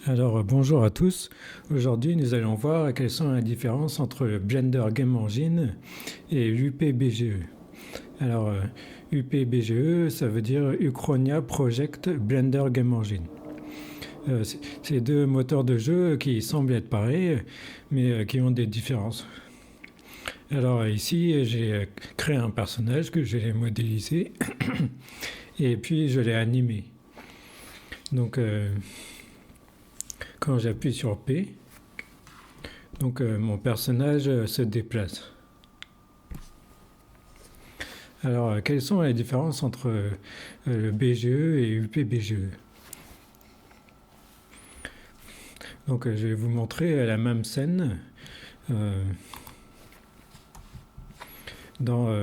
Alors bonjour à tous. Aujourd'hui nous allons voir quelles sont les différences entre le Blender Game Engine et l'UPBGE. Alors UPBGE ça veut dire Uchronia Project Blender Game Engine. C'est deux moteurs de jeu qui semblent être pareils mais qui ont des différences. Alors ici j'ai créé un personnage que je vais modéliser et puis je l'ai animé. Donc quand j'appuie sur P, donc mon personnage se déplace. Alors, quelles sont les différences entre le BGE et UPBGE? Donc, je vais vous montrer la même scène dans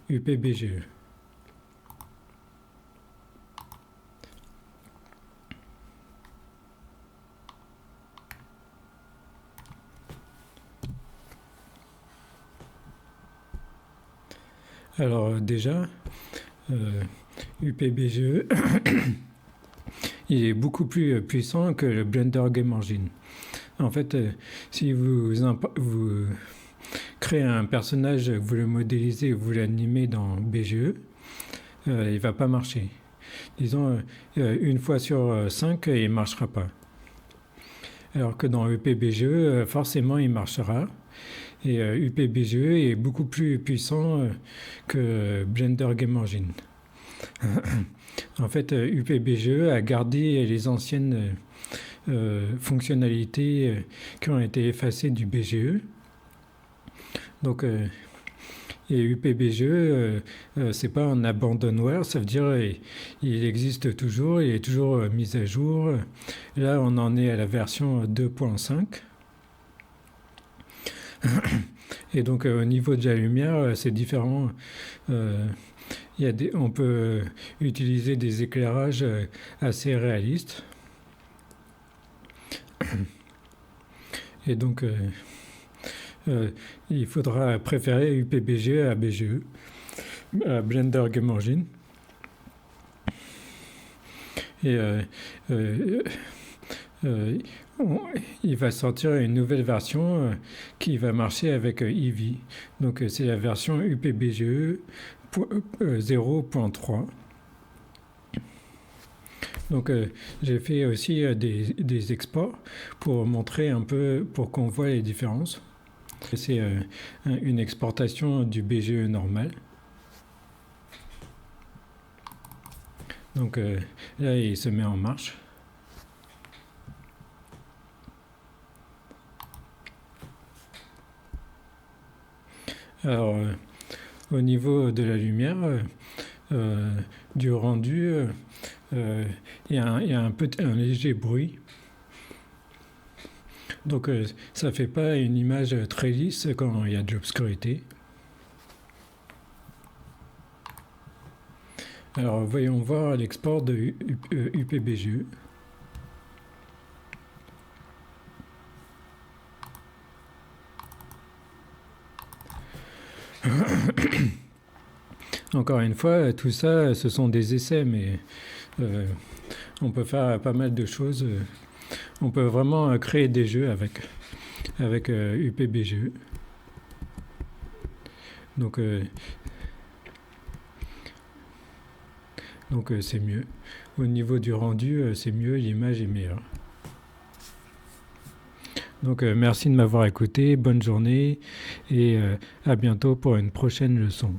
UPBGE. Alors déjà, UPBGE, il est beaucoup plus puissant que le Blender Game Engine. En fait, si vous créez un personnage, vous le modélisez, vous l'animez dans BGE, il ne va pas marcher. Disons, une fois sur 5, il ne marchera pas. Alors que dans UPBGE, forcément, il marchera. Et UPBGE est beaucoup plus puissant que Blender Game Engine. En fait, UPBGE a gardé les anciennes fonctionnalités qui ont été effacées du BGE. Donc, et UPBGE, c'est pas un abandonware, ça veut dire il existe toujours, il est toujours mis à jour. Là, on en est à la version 2.5. Et donc au niveau de la lumière, c'est différent. On peut utiliser des éclairages assez réalistes. Et donc il faudra préférer UPBGE à BGE, à Blender Game Engine. Et il va sortir une nouvelle version qui va marcher avec Eevee. Donc c'est la version UPBGE 0.3. Donc j'ai fait aussi des exports pour montrer un peu, pour qu'on voit les différences. C'est une exportation du BGE normal. Donc là il se met en marche. Alors, au niveau de la lumière, du rendu, il y a un léger bruit. Donc, ça ne fait pas une image très lisse quand il y a de l'obscurité. Alors, voyons voir l'export de UPBGE. Encore une fois, tout ça, ce sont des essais, mais on peut faire pas mal de choses. On peut vraiment créer des jeux avec UPBGE. Donc c'est mieux. Au niveau du rendu, c'est mieux, l'image est meilleure. Donc merci de m'avoir écouté, bonne journée et à bientôt pour une prochaine leçon.